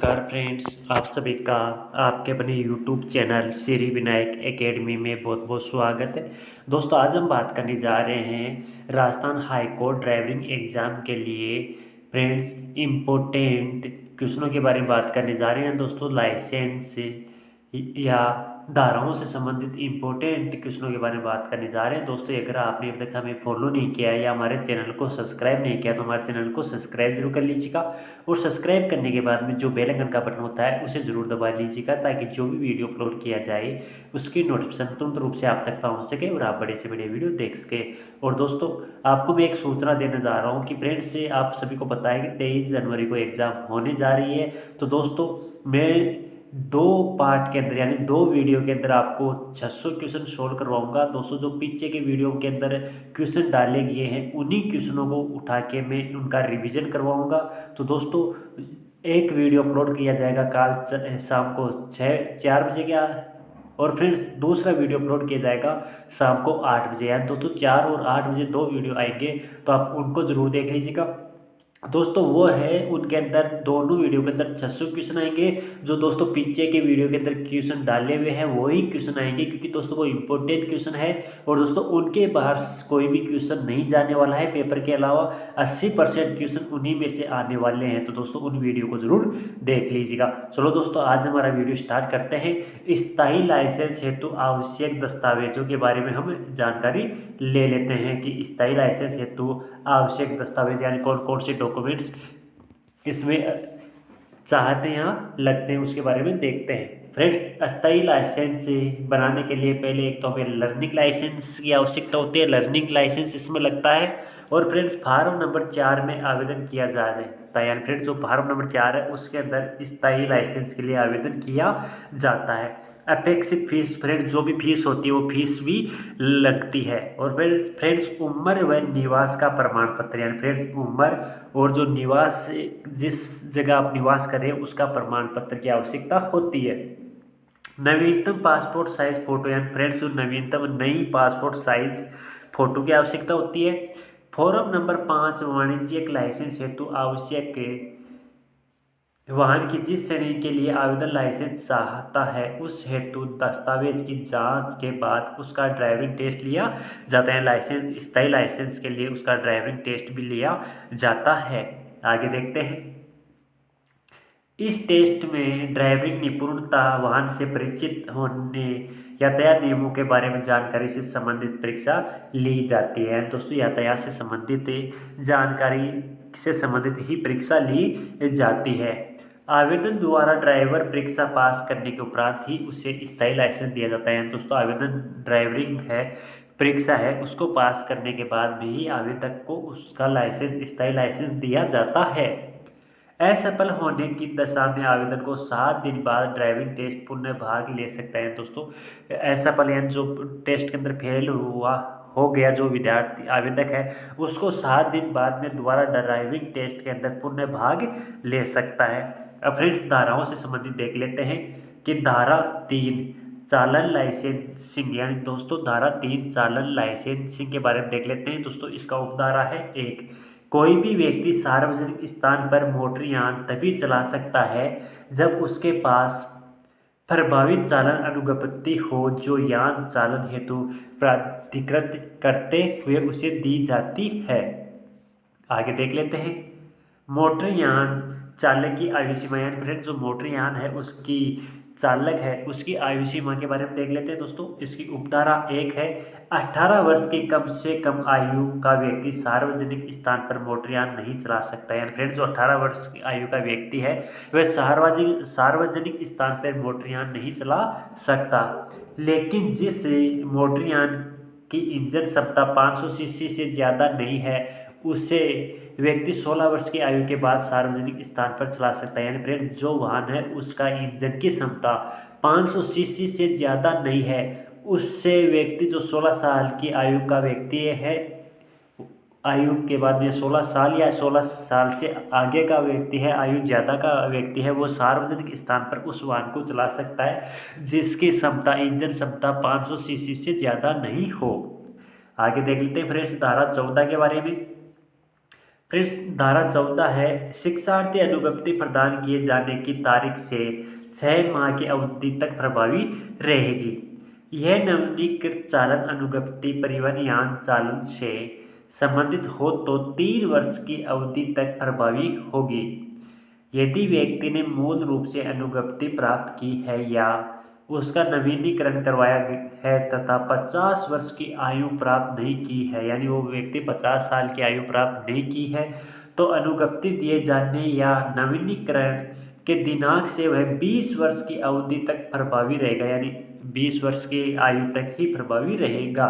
नमस्कार फ्रेंड्स, आप सभी का आपके अपने YouTube channel Shri Vinayak academy में बहुत बहुत स्वागत है। दोस्तों, आज हम बात करने जा रहे हैं Rajasthan high court driving exam के लिए फ्रेंड्स इम्पोर्टेंट क्वेश्चनों के बारे में बात करने जा रहे हैं। दोस्तों, लाइसेंस या धाराओं से संबंधित इम्पोर्टेंट क्वेश्चनों के बारे में बात करने जा रहे हैं। दोस्तों, अगर आपने अभी तक हमें फॉलो नहीं किया है या हमारे चैनल को सब्सक्राइब नहीं किया तो हमारे चैनल को सब्सक्राइब जरूर कर लीजिएगा और सब्सक्राइब करने के बाद में जो बेल आइकन का बटन होता है उसे ज़रूर दबा लीजिएगा ताकि जो भी वीडियो अपलोड किया जाए उसकी नोटिफिकेशन तुरंत रूप से आप तक पहुँच सके और आप बड़े से बड़े वीडियो देख सके। और दोस्तों, आपको मैं एक सूचना देने जा रहा हूँ कि फ्रेंड्स से आप सभी को पता है कि 23 जनवरी को एग्ज़ाम होने जा रही है। तो दोस्तों, मैं दो पार्ट के अंदर यानी दो वीडियो के अंदर आपको 600 क्वेश्चन सोल्व करवाऊंगा। दोस्तों, जो पीछे के वीडियो के अंदर क्वेश्चन डाले गए हैं उन्हीं क्वेश्चनों को उठा के मैं उनका रिवीजन करवाऊंगा। तो दोस्तों, एक वीडियो अपलोड किया जाएगा कल शाम को 4 बजे का और फ्रेंड्स दूसरा वीडियो अपलोड किया जाएगा शाम को 8 बजे। यानी दोस्तों 4 और 8 बजे दो वीडियो आएंगे, तो आप उनको ज़रूर देख लीजिएगा। दोस्तों, वो है उनके अंदर दोनों वीडियो के अंदर 600 क्वेश्चन आएंगे। जो दोस्तों पीछे के वीडियो के अंदर क्वेश्चन डाले हुए हैं वही क्वेश्चन आएंगे, क्योंकि दोस्तों वो इम्पोर्टेंट क्वेश्चन है और दोस्तों उनके बाहर कोई भी क्वेश्चन नहीं जाने वाला है। पेपर के अलावा 80% क्वेश्चन उन्हीं में से आने वाले हैं। तो दोस्तों उन वीडियो को जरूर देख लीजिएगा। चलो दोस्तों, आज हमारा वीडियो स्टार्ट करते हैं। स्थायी लाइसेंस हेतु आवश्यक दस्तावेजों के बारे में हम जानकारी ले लेते हैं कि स्थायी लाइसेंस हेतु आवश्यक दस्तावेज यानी कौन कौन से डॉक्यूमेंट्स इसमें चाहते हैं या लगते हैं उसके बारे में देखते हैं। फ्रेंड्स, अस्थायी लाइसेंस बनाने के लिए पहले एक तो हमें लर्निंग लाइसेंस की आवश्यकता होती है। लर्निंग लाइसेंस इसमें लगता है और फ्रेंड्स फार्म नंबर 4 में आवेदन किया जा रहा है। यानी फ्रेंड्स जो फार्म नंबर 4 है उसके अंदर स्थायी लाइसेंस के लिए आवेदन किया जाता है। अपेक्षित फीस, फ्रेंड्स जो भी फीस होती है वो फीस भी लगती है। और फिर फ्रेंड्स उम्र व निवास का प्रमाण पत्र यानी फ्रेंड्स उम्र और जो निवास जिस जगह आप निवास कर रहे हैं उसका प्रमाण पत्र की आवश्यकता होती है। नवीनतम पासपोर्ट साइज फोटो यानी फ्रेंड्स जो नवीनतम नई पासपोर्ट साइज फोटो की आवश्यकता होती है। फॉर्म नंबर 5 वाणिज्यिक लाइसेंस हेतु आवश्यक वाहन की जिस श्रेणी के लिए आवेदन लाइसेंस चाहता है उस हेतु दस्तावेज की जांच के बाद उसका ड्राइविंग टेस्ट लिया जाता है। लाइसेंस स्थायी लाइसेंस के लिए उसका ड्राइविंग टेस्ट भी लिया जाता है। आगे देखते हैं। इस टेस्ट में ड्राइविंग निपुणता, वाहन से परिचित होने, यातायात नियमों के बारे में जानकारी से संबंधित परीक्षा ली जाती है। दोस्तों, यातायात से संबंधित जानकारी से संबंधित ही परीक्षा ली जाती है। आवेदन द्वारा ड्राइवर परीक्षा पास करने के उपरांत ही उसे स्थायी लाइसेंस दिया जाता है। दोस्तों, आवेदन ड्राइविंग है परीक्षा है उसको पास करने के बाद भी आवेदक को उसका लाइसेंस स्थायी लाइसेंस दिया जाता है। असफल होने की दशा में आवेदन को 7 दिन बाद ड्राइविंग टेस्ट पुनः भाग ले सकता है। दोस्तों, असफल यानी जो टेस्ट के अंदर फेल हो गया जो विद्यार्थी आवेदक है उसको 7 दिन बाद में दोबारा ड्राइविंग टेस्ट के अंदर पुनः भाग ले सकता है। अब फ्रेंड्स धाराओं से संबंधित देख लेते हैं कि धारा 3 चालन लाइसेंसिंग यानी दोस्तों धारा 3 चालन लाइसेंसिंग के बारे में देख लेते हैं। दोस्तों, इसका उपधारा है 1, कोई भी व्यक्ति सार्वजनिक स्थान पर मोटर यान तभी चला सकता है जब उसके पास प्रभावित चालन अनुज्ञप्ति हो जो यान चालन हेतु प्राधिकृत करते हुए उसे दी जाती है। आगे देख लेते हैं। मोटर यान चालक की आयु सीमा यानी फ्रेंड्स जो मोटर यान है उसकी चालक है उसकी आयु सीमा के बारे में देख लेते हैं। दोस्तों, इसकी उपधारा 1 है, 18 वर्ष की कम से कम आयु का व्यक्ति सार्वजनिक स्थान पर मोटरयान नहीं चला सकता। यानी फ्रेंड्स जो 18 वर्ष की आयु का व्यक्ति है वह सार्वजनिक स्थान पर मोटरयान नहीं चला सकता। लेकिन जिस मोटरयान की इंजन क्षमता 500 सीसी से ज़्यादा नहीं है उसे व्यक्ति 16 वर्ष की आयु के बाद सार्वजनिक स्थान पर चला सकता है। यानी फ्रेंड्स जो वाहन है उसका इंजन की क्षमता 500 सीसी से ज़्यादा नहीं है उससे व्यक्ति जो 16 साल की आयु का व्यक्ति है आयु के बाद में 16 साल या 16 साल से आगे का व्यक्ति है आयु ज़्यादा का व्यक्ति है वो सार्वजनिक स्थान पर उस वाहन को चला सकता है जिसकी क्षमता इंजन क्षमता 500 सीसी से ज़्यादा नहीं हो। आगे देख लेते हैं फ्रेंड्स धारा 14 के बारे में। फ्रेंड्स, धारा 14 है, शिक्षार्थी अनुज्ञप्ति प्रदान किए जाने की तारीख से 6 माह की अवधि तक प्रभावी रहेगी। यह नवीनीकृत चालन अनुज्ञप्ति परिवहन यान चालन से संबंधित हो तो 3 वर्ष की अवधि तक प्रभावी होगी। यदि व्यक्ति ने मूल रूप से अनुज्ञप्ति प्राप्त की है या उसका नवीनीकरण करवाया है तथा 50 वर्ष की आयु प्राप्त नहीं की है, यानी वो व्यक्ति 50 साल की आयु प्राप्त नहीं की है, तो अनुज्ञप्ति दिए जाने या नवीनीकरण के दिनांक से वह 20 वर्ष की अवधि तक प्रभावी रहेगा, यानी 20 वर्ष की आयु तक ही प्रभावी रहेगा।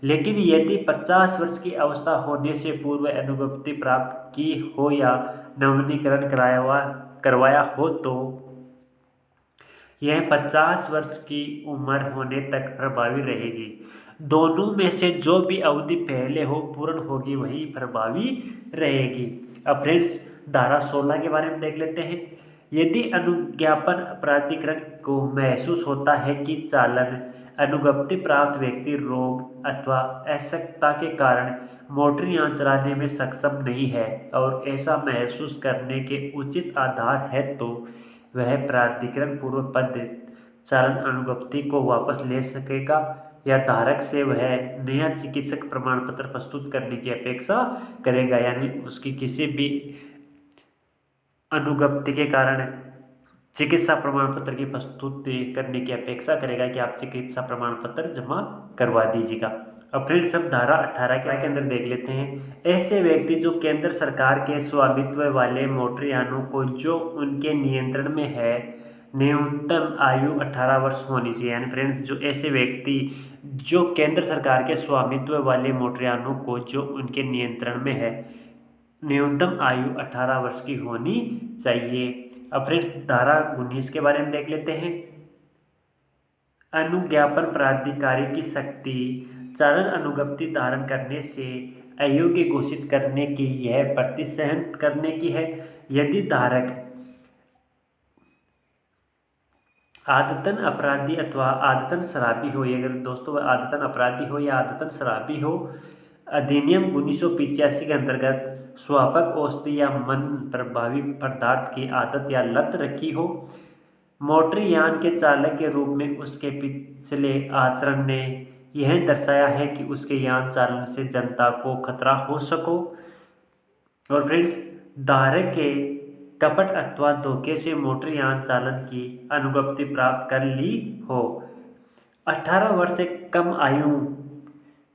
लेकिन यदि 50 वर्ष की अवस्था होने से पूर्व अनुज्ञप्ति प्राप्त की हो या नवीनीकरण करवाया हो तो यह 50 वर्ष की उम्र होने तक प्रभावी रहेगी। दोनों में से जो भी अवधि पहले हो पूर्ण होगी वही प्रभावी रहेगी। अब फ्रेंड्स, धारा 16 के बारे में देख लेते हैं। यदि अनुज्ञापन प्राधिकरण को महसूस होता है कि चालन अनुज्ञप्ति प्राप्त व्यक्ति रोग अथवा अशक्तता के कारण मोटर यान चलाने में सक्षम नहीं है और ऐसा महसूस करने के उचित आधार है तो वह प्राधिकरण पूर्व पद चालन अनुज्ञप्ति को वापस ले सकेगा या धारक से वह नया चिकित्सक प्रमाण पत्र प्रस्तुत करने की अपेक्षा करेगा, यानी उसकी किसी भी अनुज्ञप्ति के कारण चिकित्सा प्रमाण पत्र की प्रस्तुति करने की अपेक्षा करेगा कि आप चिकित्सा प्रमाण पत्र जमा करवा दीजिएगा। अब फ्रेंड्स, हम धारा 18 के अंदर देख लेते हैं। ऐसे व्यक्ति जो केंद्र सरकार के स्वामित्व वाले मोटर यानों को जो उनके नियंत्रण में है, न्यूनतम आयु 18 वर्ष होनी चाहिए। यानी फ्रेंड्स, जो ऐसे व्यक्ति जो केंद्र सरकार के स्वामित्व वाले मोटर यानों को जो उनके नियंत्रण में है, न्यूनतम आयु 18 वर्ष की होनी चाहिए। अब फ्रेंड्स, धारा 19 के बारे में देख लेते हैं। अनुज्ञापन प्राधिकारी की शक्ति चालन अनुज्ञप्ति धारण करने से अयोग्य घोषित करने की, यह प्रतिसहन करने की है। यदि धारक आदतन अपराधी अथवा आदतन शराबी हो, अगर दोस्तों आदतन अपराधी हो या आदतन शराबी हो, अधिनियम 1985 के अंतर्गत स्वापक औषधि या मन प्रभावी पदार्थ की आदत या लत रखी हो, मोटर यान के चालक के रूप में उसके पिछले आचरण ने यह दर्शाया है कि उसके यान चालन से जनता को खतरा हो सको, और फ्रेंड्स, धारक के कपट अथवा धोखे से मोटर यान चालन की अनुज्ञप्ति प्राप्त कर ली हो, 18 वर्ष से कम आयु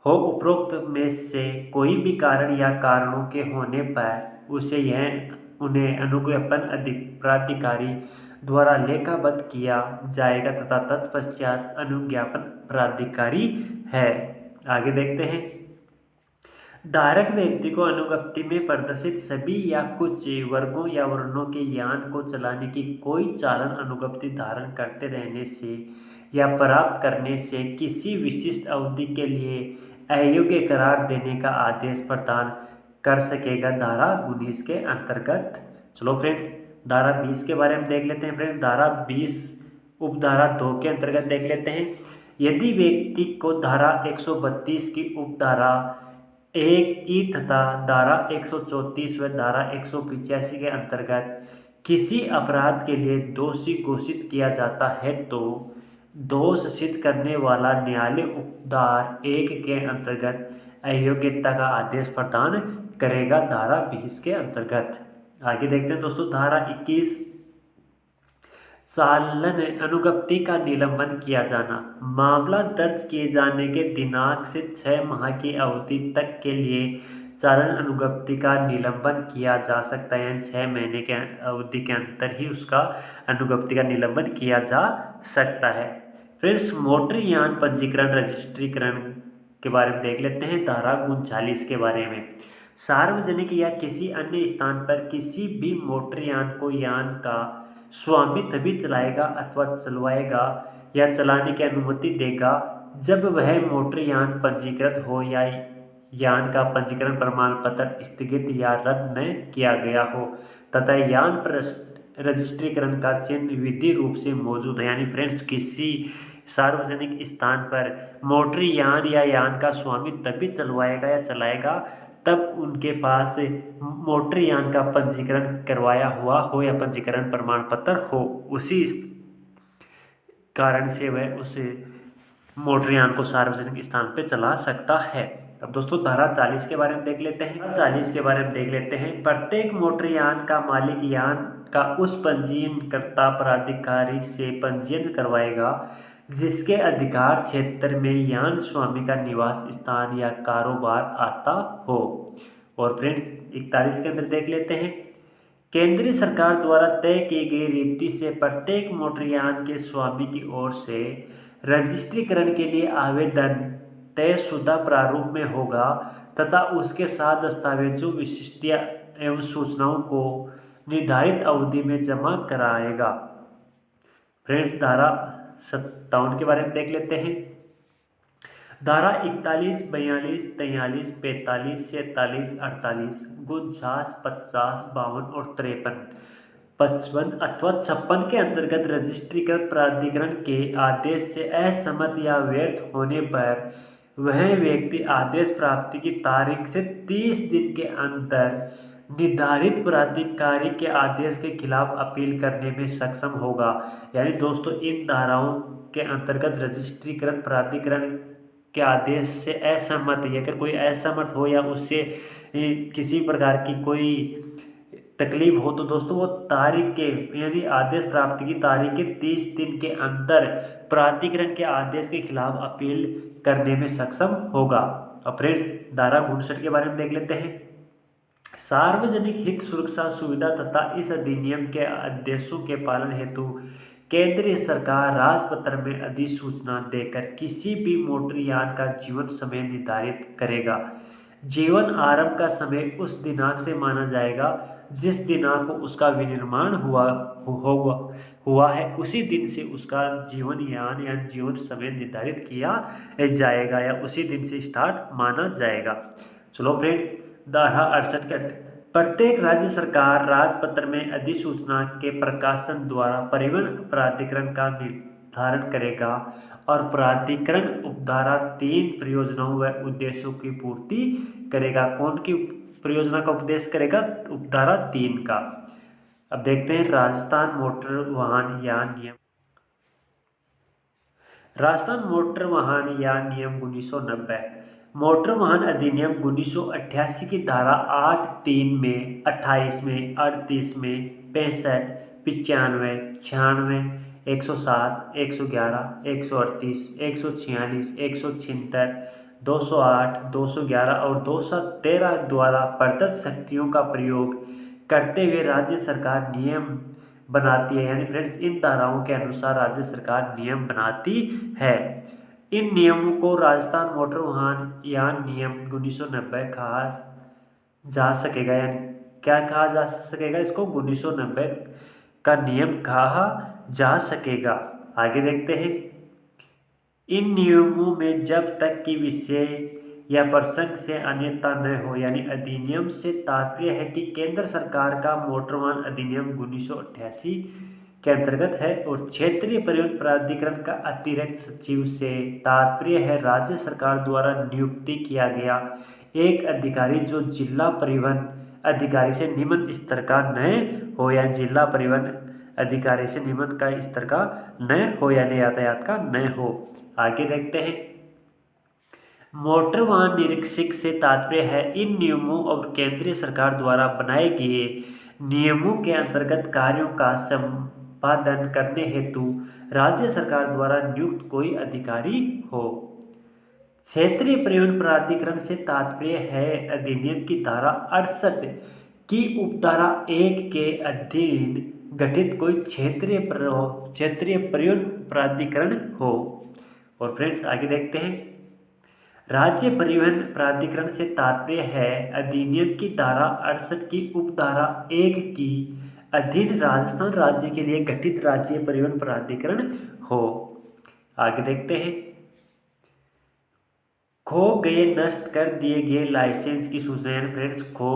हो, उपरोक्त में से कोई भी कारण या कारणों के होने पर उन्हें अनुज्ञापन प्राधिकारी द्वारा लेखाबद्ध किया जाएगा तथा तत्पश्चात अनुज्ञापन प्राधिकारी है। आगे देखते हैं। धारक व्यक्ति को अनुज्ञप्ति में प्रदर्शित सभी या कुछ वर्गों या वर्णों के यान को चलाने की कोई चालन अनुज्ञप्ति धारण करते रहने से या प्राप्त करने से किसी विशिष्ट अवधि के लिए अयोग्य करार देने का आदेश प्रदान कर सकेगा, धारा 19 के अंतर्गत। चलो फ्रेंड्स, धारा 20 के बारे में देख लेते हैं। फ्रेंड्स, धारा 20 उपधारा 2 के अंतर्गत देख लेते हैं। यदि व्यक्ति को धारा 132 की उपधारा 1 तथा धारा 134 व धारा 185 के अंतर्गत किसी अपराध के लिए दोषी घोषित किया जाता है तो दोष सिद्ध करने वाला न्यायालय उपधारा 1 के अंतर्गत अयोग्यता का आदेश प्रदान करेगा, धारा 20 के अंतर्गत। आगे देखते हैं दोस्तों, धारा 21 चालन अनुज्ञप्ति का निलंबन किया जाना। मामला दर्ज किए जाने के दिनांक से 6 माह की अवधि तक के लिए चालन अनुज्ञप्ति का निलंबन किया जा सकता है, यानी 6 महीने के अवधि के अंदर ही उसका अनुज्ञप्ति का निलंबन किया जा सकता है। फ्रेंड्स, मोटर यान पंजीकरण रजिस्ट्रीकरण के बारे में देख लेते हैं। धारा 39 के बारे में, सार्वजनिक या किसी अन्य स्थान पर किसी भी मोटर यान को यान का स्वामी तभी चलाएगा अथवा चलवाएगा या चलाने की अनुमति देगा जब वह मोटर यान पंजीकृत हो या यान का पंजीकरण प्रमाण पत्र स्थगित या रद्द न किया गया हो तथा यान पर रजिस्ट्रीकरण का चिन्ह विधि रूप से मौजूद है। यानी फ्रेंड्स, किसी सार्वजनिक स्थान पर मोटर यान या यान का स्वामी तभी चलवाएगा या चलाएगा तब उनके पास मोटर यान का पंजीकरण करवाया हुआ हो या पंजीकरण प्रमाण पत्र हो, उसी कारण से वह उस मोटरयान को सार्वजनिक स्थान पर चला सकता है। अब दोस्तों धारा 40 के बारे में देख लेते हैं। धारा 40 के बारे में देख लेते हैं। प्रत्येक मोटरयान का मालिक यान का उस पंजीयनकर्ता प्राधिकारी से पंजीयन करवाएगा जिसके अधिकार क्षेत्र में यान स्वामी का निवास स्थान या कारोबार आता हो। और फ्रेंड्स 41 के अंदर देख लेते हैं। केंद्रीय सरकार द्वारा तय की गई रीति से प्रत्येक मोटरयान के स्वामी की ओर से रजिस्ट्रीकरण के लिए आवेदन तयशुदा प्रारूप में होगा तथा उसके साथ दस्तावेजों, विशिष्टियां एवं सूचनाओं को निर्धारित अवधि में जमा कराएगा। फ्रेंड्स धारा 57 के बारे में देख लेते हैं। धारा 41, 42, 43, 45, 46, 48, 49, 50, 52 और 53, 55 अथवा 56 के अंतर्गत रजिस्ट्रीकृत प्राधिकरण के आदेश से असहमत या व्यर्थ होने पर वह व्यक्ति आदेश प्राप्ति की तारीख से 30 दिन के अंदर निर्धारित प्राधिकारी के आदेश के खिलाफ अपील करने में सक्षम होगा। यानी दोस्तों इन धाराओं के अंतर्गत रजिस्ट्रीकृत प्राधिकरण के आदेश से असहमत है, अगर कोई असहमत हो या उससे किसी प्रकार की कोई तकलीफ हो तो दोस्तों वो तारीख के यानी आदेश प्राप्ति की तारीख के 30 दिन के अंदर प्राधिकरण के आदेश के खिलाफ अपील करने में सक्षम होगा। अब फ्रेंड्स धारा 59 के बारे में देख लेते हैं। सार्वजनिक हित, सुरक्षा, सुविधा तथा इस अधिनियम के आदेशों के पालन हेतु केंद्रीय सरकार राजपत्र में अधिसूचना देकर किसी भी मोटरयान का जीवन समय निर्धारित करेगा। जीवन आरंभ का समय उस दिनांक से माना जाएगा जिस दिनांक को उसका विनिर्माण हुआ है, उसी दिन से उसका जीवन यान या जीवन समय निर्धारित किया जाएगा या उसी दिन से स्टार्ट माना जाएगा। चलो फ्रेंड्स धारा 68 के प्रत्येक राज्य सरकार राजपत्र में अधिसूचना के प्रकाशन द्वारा परिवहन प्राधिकरण का निर्धारण करेगा और प्राधिकरण उपधारा 3 परियोजनाओं व उद्देश्यों की पूर्ति करेगा। कौन की परियोजना का उपदेश करेगा? उपधारा 3 का। अब देखते हैं राजस्थान मोटर वाहन यान नियम। राजस्थान मोटर वाहन यान नियम 1990 मोटर वाहन अधिनियम 1988 की धारा 8, 3 में, 28 में, 38 में, 65, 95, 96, 107, 111, 138, 146, 176, 208, 211 और 213 द्वारा प्रदत्त शक्तियों का प्रयोग करते हुए राज्य सरकार नियम बनाती है। यानी फ्रेंड्स इन धाराओं के अनुसार राज्य सरकार नियम बनाती है। इन नियमों को राजस्थान मोटर वाहन यान नियम 1990 कहा जा सकेगा। यानी क्या कहा जा सकेगा? इसको 1990 का नियम कहा जा सकेगा। आगे देखते हैं। इन नियमों में जब तक कि विषय या प्रसंग से अन्यथा न हो, यानी अधिनियम से तात्पर्य है कि केंद्र सरकार का मोटर वाहन अधिनियम 1988 के अंतर्गत है और क्षेत्रीय परिवहन प्राधिकरण का अतिरिक्त सचिव से तात्पर्य है राज्य सरकार द्वारा नियुक्ति किया गया एक अधिकारी जो जिला परिवहन अधिकारी से निम्न स्तर का न हो या जिला परिवहन अधिकारी से निम्न का स्तर का न हो यानी यातायात का न हो। आगे देखते हैं। मोटर वाहन निरीक्षक से तात्पर्य है इन नियमों और केंद्रीय सरकार द्वारा बनाए गए नियमों के अंतर्गत कार्यों का संपादन करने हेतु राज्य सरकार द्वारा नियुक्त कोई अधिकारी हो। क्षेत्रीय परिवहन प्राधिकरण से तात्पर्य है अधिनियम की धारा 68 की उपधारा 1 के अधीन गठित कोई क्षेत्रीय परिवहन प्राधिकरण हो। और फ्रेंड्स आगे देखते हैं। राज्य परिवहन प्राधिकरण से तात्पर्य है अधिनियम की धारा 68 की उपधारा 1 की अधीन राजस्थान राज्य के लिए गठित राज्य परिवहन प्राधिकरण हो। आगे देखते हैं। खो गए, नष्ट कर दिए गए लाइसेंस की सूचना। फ्रेंड्स खो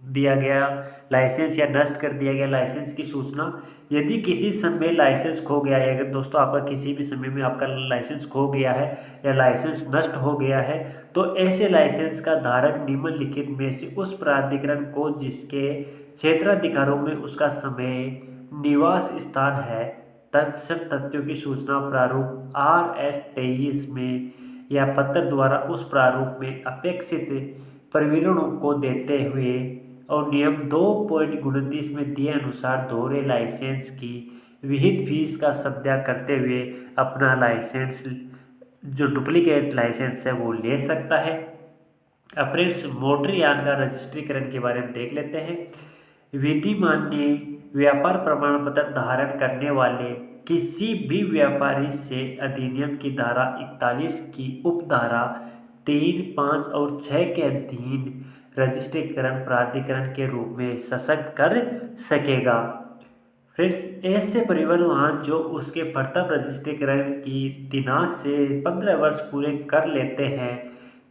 दिया गया लाइसेंस या नष्ट कर दिया गया लाइसेंस की सूचना। यदि किसी समय लाइसेंस खो गया है, अगर दोस्तों आपका किसी भी समय में आपका लाइसेंस खो गया है या लाइसेंस नष्ट हो गया है, तो ऐसे लाइसेंस का धारक निम्नलिखित में से उस प्राधिकरण को जिसके क्षेत्राधिकारों में उसका समय निवास स्थान है तत्सम तथ्यों की सूचना प्रारूप RS-23 में या पत्र द्वारा उस प्रारूप में अपेक्षित प्रविवरणों को देते हुए और नियम 2.29 में दिए अनुसार दोहरे लाइसेंस की विहित फीस का सद्या करते हुए अपना लाइसेंस जो डुप्लीकेट लाइसेंस है वो ले सकता है। अब फ्रेंड्स मोटर यान का रजिस्ट्रीकरण के बारे में देख लेते हैं। विधिमान्य व्यापार प्रमाण पत्र धारण करने वाले किसी भी व्यापारी से अधिनियम की धारा 41 की उपधारा 3, 5 और 6 के अधीन रजिस्ट्रीकरण प्राधिकरण के रूप में सशक्त कर सकेगा। फ्रेंड्स ऐसे परिवहन वाहन जो उसके प्रथम रजिस्ट्रीकरण की दिनांक से 15 वर्ष पूरे कर लेते हैं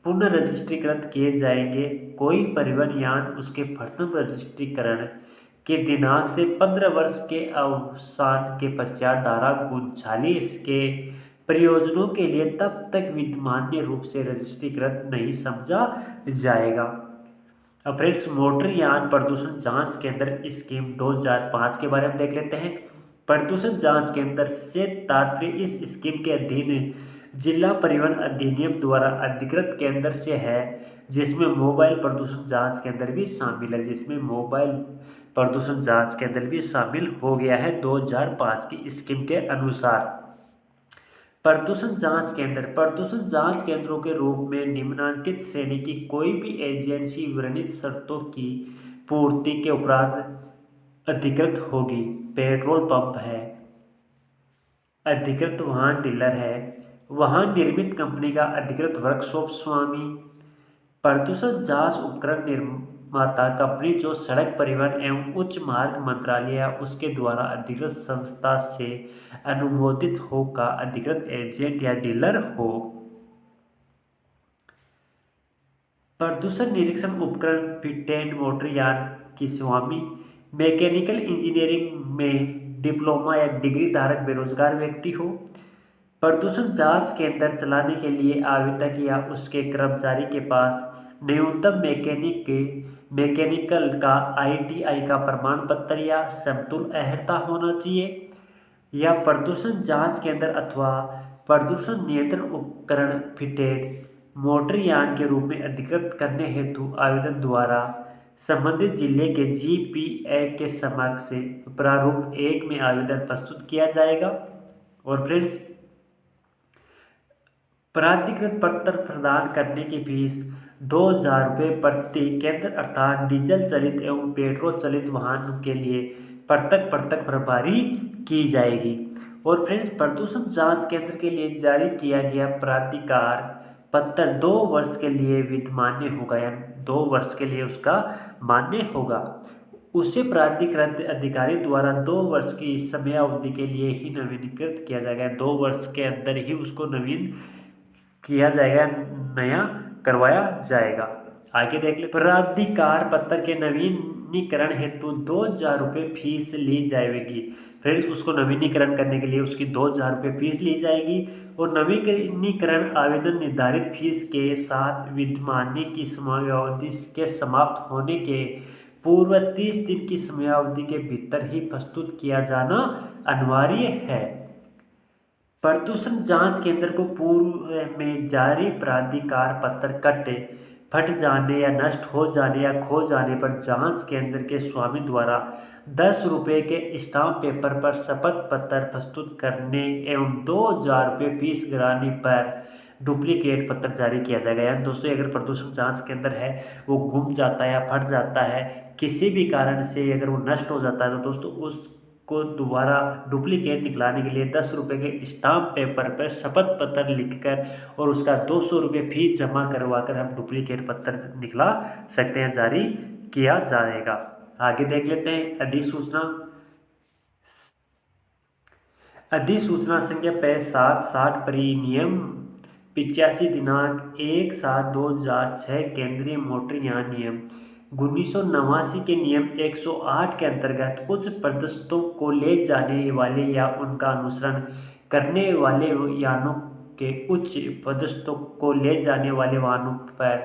पुनः रजिस्ट्रीकृत किए जाएंगे। कोई परिवहन यान उसके प्रथम रजिस्ट्रीकरण के दिनांक से 15 वर्ष के अवसान के पश्चात धारा 39 के प्रयोजनों के लिए तब तक विधिमान्य रूप से रजिस्ट्रीकृत नहीं समझा जाएगा। अब फ्रेंड्स मोटर यान प्रदूषण जांच केंद्र स्कीम 2005 के बारे में देख लेते हैं। प्रदूषण जांच केंद्र से तात्पर्य इस स्कीम के अधीन जिला परिवहन अधिनियम द्वारा अधिकृत केंद्र से है जिसमें मोबाइल प्रदूषण जांच केंद्र भी शामिल है, जिसमें मोबाइल प्रदूषण जांच केंद्र भी शामिल हो गया है 2005 की स्कीम के अनुसार। प्रदूषण जांच केंद्रों के रूप में निम्नांकित श्रेणी की कोई भी एजेंसी वर्णित शर्तों की पूर्ति के उपरांत अधिकृत होगी। पेट्रोल पंप है, अधिकृत वाहन डीलर है, वाहन निर्मित कंपनी का अधिकृत वर्कशॉप स्वामी, प्रदूषण जांच उपकरण निर्माता कंपनी जो सड़क परिवहन एवं उच्च मार्ग मंत्रालय या उसके द्वारा अधिकृत संस्था से अनुमोदित हो का अधिकृत एजेंट या डीलर हो। प्रदूषण निरीक्षण उपकरण फिटेड मोटर यान की स्वामी मैकेनिकल इंजीनियरिंग में डिप्लोमा या डिग्री धारक बेरोजगार व्यक्ति हो। प्रदूषण जांच केंद्र चलाने के लिए आवेदक या उसके कर्मचारी के पास न्यूनतम मैकेनिकल का ITI का प्रमाण पत्र या समतुल्य अर्हता होना चाहिए। या प्रदूषण जांच केंद्र अथवा प्रदूषण नियंत्रण उपकरण फिटेड मोटर यान के रूप में अधिकृत करने हेतु आवेदन द्वारा संबंधित जिले के GPA के समक्ष प्रारूप 1 में आवेदन प्रस्तुत किया जाएगा। और फ्रेंड्स प्राधिकृत पत्र प्रदान करने की फीस 2000 रुपये प्रति केंद्र अर्थात डीजल चलित एवं पेट्रोल चलित वाहन के लिए पृथक भरपाई की जाएगी। और फ्रेंड्स प्रदूषण जांच केंद्र के लिए जारी किया गया प्राधिकार पत्र 2 वर्ष के लिए विधिमान्य होगा, यानी 2 वर्ष के लिए उसका मान्य होगा। उसे प्राधिकृत अधिकारी द्वारा 2 वर्ष की समयावधि के लिए ही नवीनीकृत किया जाएगा। 2 वर्ष के अंदर ही उसको नवीन किया जाएगा, नया करवाया जाएगा। आगे देख ले, प्राधिकार पत्र के नवीनीकरण हेतु 2000 रुपये फीस ली जाएगी। फ्रेंड्स उसको नवीनीकरण करने के लिए उसकी 2000 रुपये फीस ली जाएगी। और नवीनीकरण आवेदन निर्धारित फीस के साथ विधिमान्य की समयावधि के समाप्त होने के पूर्व 30 दिन की समयावधि के भीतर ही प्रस्तुत किया जाना अनिवार्य है। प्रदूषण जांच केंद्र को पूर्व में जारी प्राधिकार पत्र फट जाने या नष्ट हो जाने या खो जाने पर जांच केंद्र के स्वामी द्वारा 10 रुपये के स्टाम्प पेपर पर शपथ पत्र प्रस्तुत करने एवं 2000 रुपये फीस गिराने पर डुप्लीकेट पत्र जारी किया जाएगा। यानी दोस्तों अगर प्रदूषण जांच केंद्र है वो गुम जाता है या फट जाता है, किसी भी कारण से अगर वो नष्ट हो जाता है, तो दोस्तों उसको दोबारा डुप्लीकेट निकलाने के लिए 10 रुपये के स्टाम्प पेपर पर शपथ पत्र लिखकर और उसका 200 रुपये फीस जमा करवा कर हम डुप्लीकेट पत्र निकला सकते हैं, जारी किया जाएगा। आगे देख लेते हैं अधिसूचना संख्या 60 परिनियम 85 दिनांक 1/7/2006 केंद्रीय मोटर यान नियम 1989 के नियम 108 के अंतर्गत उच्च पदस्थों को ले जाने वाले या उनका अनुसरण करने वाले यानों के उच्च पदस्थों को ले जाने वाले वाहनों पर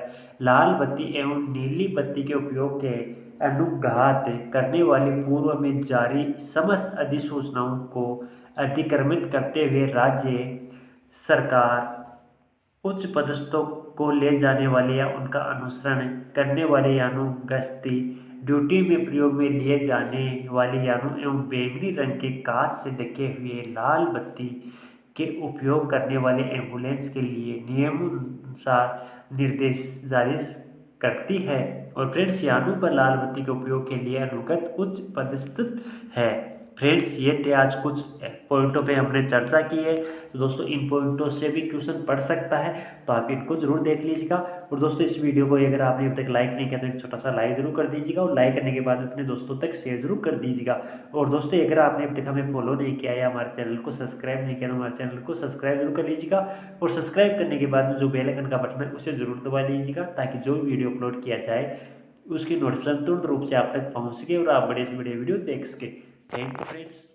लाल बत्ती एवं नीली बत्ती के उपयोग के अनुघात करने वाले पूर्व में जारी समस्त अधिसूचनाओं को अधिक्रमित करते हुए राज्य सरकार उच्च पदस्थों को ले जाने वाले या उनका अनुसरण करने वाले यानों, गश्ती ड्यूटी में प्रयोग में लिए जाने वाले यानों एवं बैंगनी रंग के कांच से ढके हुए लाल बत्ती के उपयोग करने वाले एम्बुलेंस के लिए नियमानुसार निर्देश जारी करती है। और फ्रेंड्स, यानों पर लाल बत्ती के उपयोग के लिए अनुगत उच्च पदस्थ है। फ्रेंड्स, ये थे आज कुछ पॉइंटों पे हमने चर्चा की है। तो दोस्तों, इन पॉइंटों से भी क्वेश्चन पढ़ सकता है, तो आप इनको जरूर देख लीजिएगा। और दोस्तों, इस वीडियो को अगर आपने अब तक लाइक नहीं किया तो एक छोटा सा लाइक जरूर कर दीजिएगा, और लाइक करने के बाद अपने दोस्तों तक शेयर जरूर कर दीजिएगा। और दोस्तों, अगर आपने अब तक हमें फॉलो नहीं किया या हमारे चैनल को सब्सक्राइब नहीं किया तो हमारे चैनल को सब्सक्राइब जरूर कर लीजिएगा। और सब्सक्राइब करने के बाद में जो बेल आइकन का बटन है उसे जरूर दबा दीजिएगा, ताकि जो भी वीडियो अपलोड किया जाए उसकी नोटिफिकेशन तुरंत रूप से आप तक पहुँच सके और आप बड़े से बड़े वीडियो देख सके। Thank you friends.